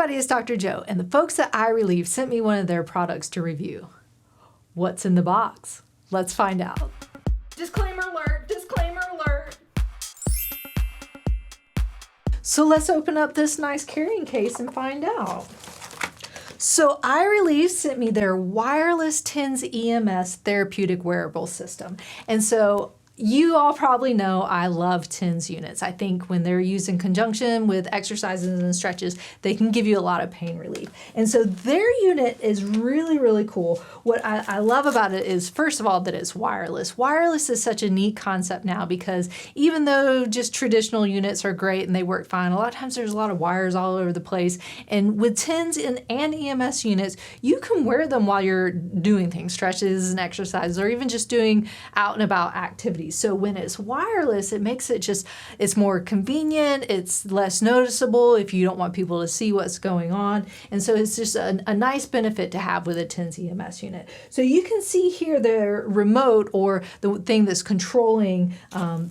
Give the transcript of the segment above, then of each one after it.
everybody, it's Dr. Joe, and the folks at iReliev sent me one of their products to review. What's in the box? Let's find out. Disclaimer alert, disclaimer alert. So let's open up this nice carrying case and find out. So iReliev sent me their wireless TENS EMS Therapeutic Wearable system. And so you all probably know I love TENS units. I think when they're used in conjunction with exercises and stretches, they can give you a lot of pain relief. And so their unit is really, really cool. What I love about it is, first of all, that it's wireless. Wireless is such a neat concept now because even though just traditional units are great and they work fine, a lot of times there's a lot of wires all over the place. And with TENS and EMS units, you can wear them while you're doing things, stretches and exercises, or even just doing out and about activities. So when it's wireless, it makes it it's more convenient, it's less noticeable if you don't want people to see what's going on. And so it's just a nice benefit to have with a TENS EMS unit. So you can see here their remote, or the thing that's controlling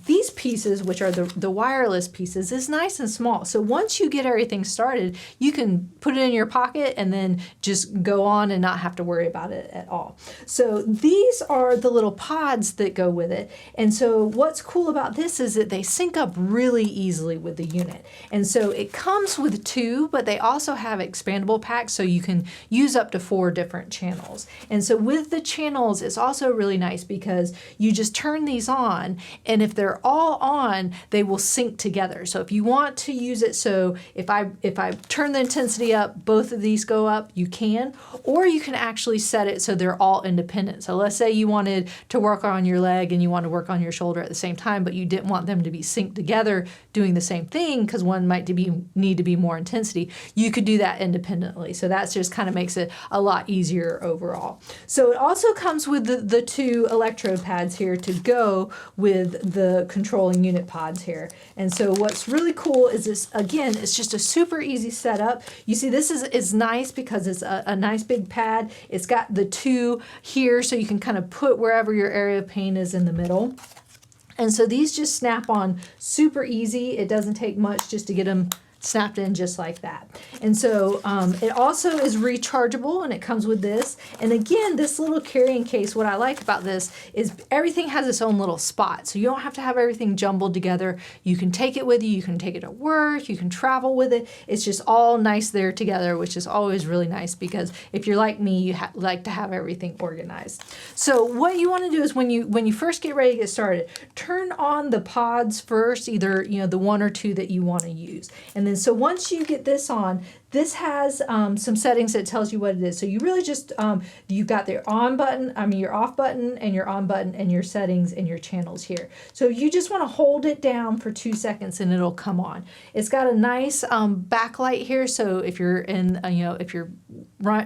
these pieces, which are the wireless pieces, is nice and small. So once you get everything started, you can put it in your pocket and then just go on and not have to worry about it at all. So these are the little pods that go with it. And so what's cool about this is that they sync up really easily with the unit. And so it comes with two, but they also have expandable packs, so you can use up to 4 different channels. And so with the channels, it's also really nice because you just turn these on, and if they're all on, they will sync together. So if you want to use it, so if I turn the intensity up, both of these go up, you can, or you can actually set it so they're all independent. So let's say you wanted to work on your leg and you want to work on your shoulder at the same time, but you didn't want them to be synced together doing the same thing because one might need to be more intensity. You could do that independently. So that just kind of makes it a lot easier overall. So it also comes with the 2 electrode pads here to go with the controlling unit pods here. And so what's really cool is this, again, it's just a super easy setup. You see this is nice because it's a nice big pad. It's got the 2 here so you can kind of put wherever your area of pain is in the middle. And so these just snap on super easy. It doesn't take much just to get them snapped in just like that. And so it also is rechargeable, and it comes with this. And again, this little carrying case, what I like about this is everything has its own little spot. So you don't have to have everything jumbled together. You can take it with you. You can take it to work. You can travel with it. It's just all nice there together, which is always really nice because if you're like me, you like to have everything organized. So what you want to do is when you first get ready to get started, turn on the pods first, either the 1 or 2 that you want to use. And then so once you get this on, this has some settings that tells you what it is. So you really just, you've got your on button, your off button, and your on button, and your settings and your channels here. So you just want to hold it down for 2 seconds and it'll come on. It's got a nice backlight here. So if you're in, if you're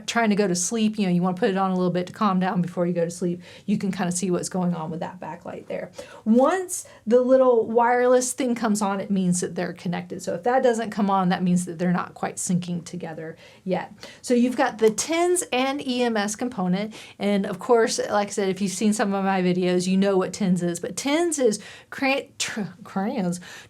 trying to go to sleep, you want to put it on a little bit to calm down before you go to sleep, you can kind of see what's going on with that backlight there. Once the little wireless thing comes on, it means that they're connected. So if that doesn't come on, that means that they're not quite syncing together yet. So you've got the TENS and EMS component, and of course, like I said, if you've seen some of my videos, you know what TENS is, but TENS is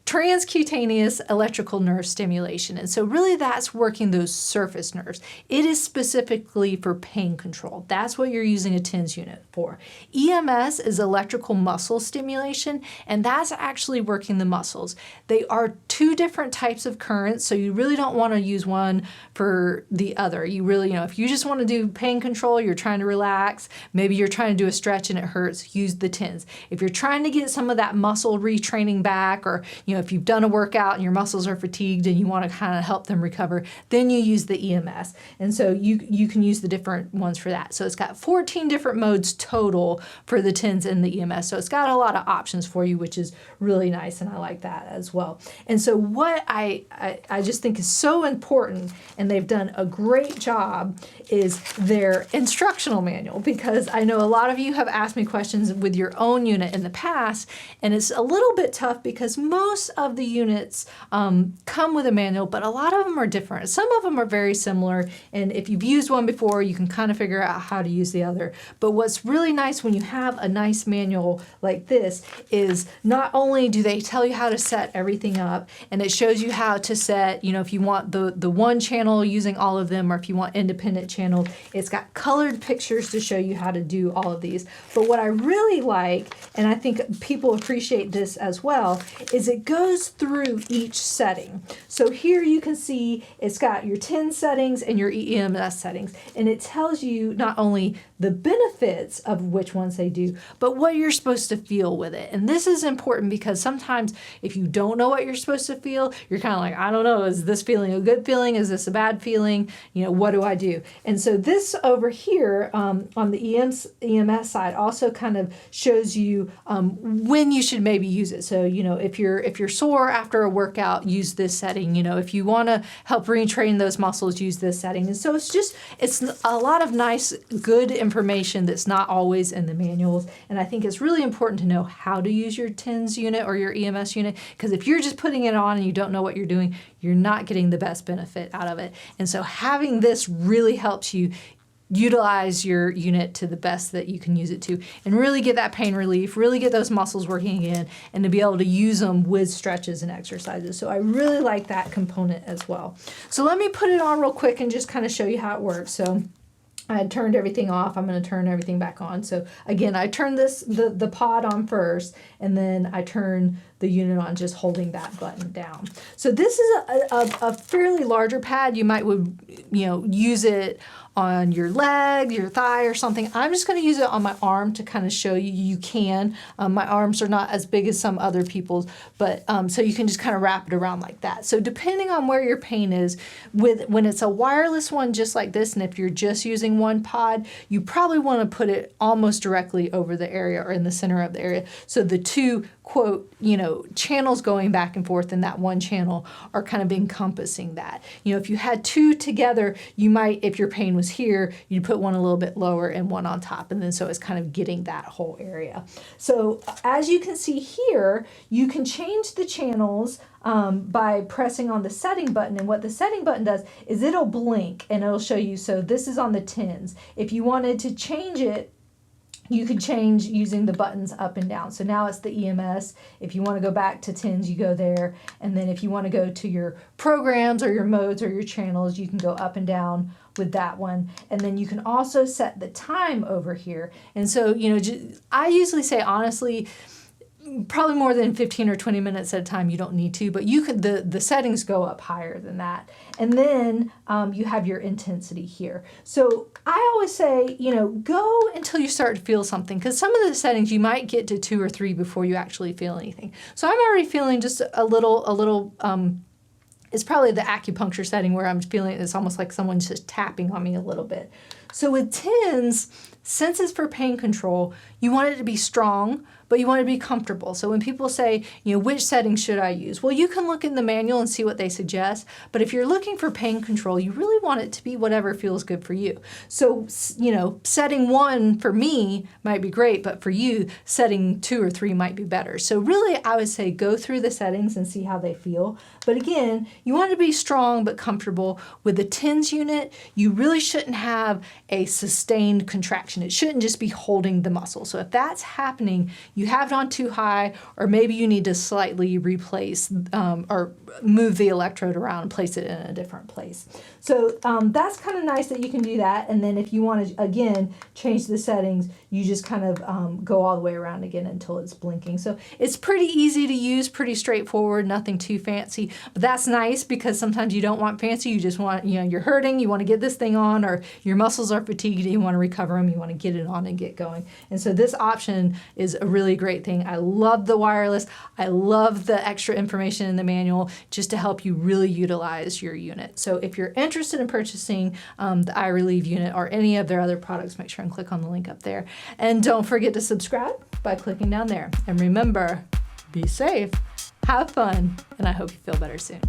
transcutaneous electrical nerve stimulation, and so really that's working those surface nerves. It is specifically for pain control. That's what you're using a TENS unit for. EMS is electrical muscle stimulation, and that's actually working the muscles. They are 2 different types of currents, so you really don't want to use one for the other. You really, if you just want to do pain control, you're trying to relax, maybe you're trying to do a stretch and it hurts, use the TENS. If you're trying to get some of that muscle retraining back, or if you've done a workout and your muscles are fatigued and you want to kind of help them recover, then you use the EMS. And so you can use the different ones for that. So it's got 14 different modes total for the TENS and the EMS. So it's got a lot of options for you, which is really nice, and I like that as well. And so what I just think is so important, and they've done a great job, is their instructional manual, because I know a lot of you have asked me questions with your own unit in the past, and it's a little bit tough because most of the units come with a manual, but a lot of them are different. Some of them are very similar, and if you've used one before, you can kind of figure out how to use the other. But what's really nice when you have a nice manual like this is not only do they tell you how to set everything up, and it shows you how to set, if you want the one channel using all of them, or if you want independent channels, it's got colored pictures to show you how to do all of these. But what I really like, and I think people appreciate this as well, is it goes through each setting. So here you can see it's got your TENS settings and your EMS settings, and it tells you not only the benefits of which ones they do, but what you're supposed to feel with it. And this is important because sometimes if you don't know what you're supposed to feel, you're kind of like, I don't know, is this feeling a good feeling? Is this a bad feeling? What do I do? And so this over here on the EMS side also kind of shows you when you should maybe use it. So, if you're sore after a workout, use this setting. If you want to help retrain those muscles, use this setting. And so it's a lot of nice, good information that's not always in the manuals. And I think it's really important to know how to use your TENS unit or your EMS unit, because if you're just putting it on and you don't know what you're doing, you're not getting the best benefit out of it. And so having this really helps you utilize your unit to the best that you can use it to, and really get that pain relief, really get those muscles working again, and to be able to use them with stretches and exercises. So I really like that component as well. So let me put it on real quick and just kind of show you how it works. So I had turned everything off. I'm going to turn everything back on. So again, I turn the pod on first, and then I turn the unit on, just holding that button down. So this is a fairly larger pad. You might use it on your leg, your thigh or something. I'm just going to use it on my arm to kind of show you you can. My arms are not as big as some other people's, but so you can just kind of wrap it around like that. So depending on where your pain is, when it's a wireless one just like this, and if you're just using one pod, you probably want to put it almost directly over the area or in the center of the area. So the two channels going back and forth in that one channel are kind of encompassing that. If you had two together, you might, if your pain was here, you'd put one a little bit lower and one on top, and then so it's kind of getting that whole area. So as you can see here, you can change the channels by pressing on the setting button, and what the setting button does is it'll blink and it'll show you, so this is on the TENS. If you wanted to change it, you could change using the buttons up and down. So now it's the EMS. If you want to go back to TENS, you go there. And then if you want to go to your programs or your modes or your channels, you can go up and down with that one. And then you can also set the time over here. And so, I usually say, honestly, probably more than 15 or 20 minutes at a time, you don't need to, but you could, the settings go up higher than that. And then you have your intensity here. So I always say, go until you start to feel something, because some of the settings you might get to 2 or 3 before you actually feel anything. So I'm already feeling just a little, it's probably the acupuncture setting where I'm feeling it's almost like someone's just tapping on me a little bit. So with TENS, since it's for pain control, you want it to be strong, but you want it to be comfortable. So when people say, which setting should I use? Well, you can look in the manual and see what they suggest. But if you're looking for pain control, you really want it to be whatever feels good for you. So, setting 1 for me might be great, but for you, setting 2 or 3 might be better. So really, I would say go through the settings and see how they feel. But again, you want it to be strong but comfortable. With the TENS unit, you really shouldn't have a sustained contraction. It shouldn't just be holding the muscle. So if that's happening, you have it on too high, or maybe you need to slightly replace or move the electrode around and place it in a different place. So that's kind of nice that you can do that. And then if you want to, again, change the settings, you just kind of go all the way around again until it's blinking. So it's pretty easy to use, pretty straightforward, nothing too fancy. But that's nice because sometimes you don't want fancy. You just want, you're hurting, you want to get this thing on, or your muscles are fatigued and you want to recover them, you want to get it on and get going. And so this option is a really great thing. I love the wireless. I love the extra information in the manual just to help you really utilize your unit. So if you're interested in purchasing the iReliev unit or any of their other products, make sure and click on the link up there. And don't forget to subscribe by clicking down there. And remember, be safe, have fun, and I hope you feel better soon.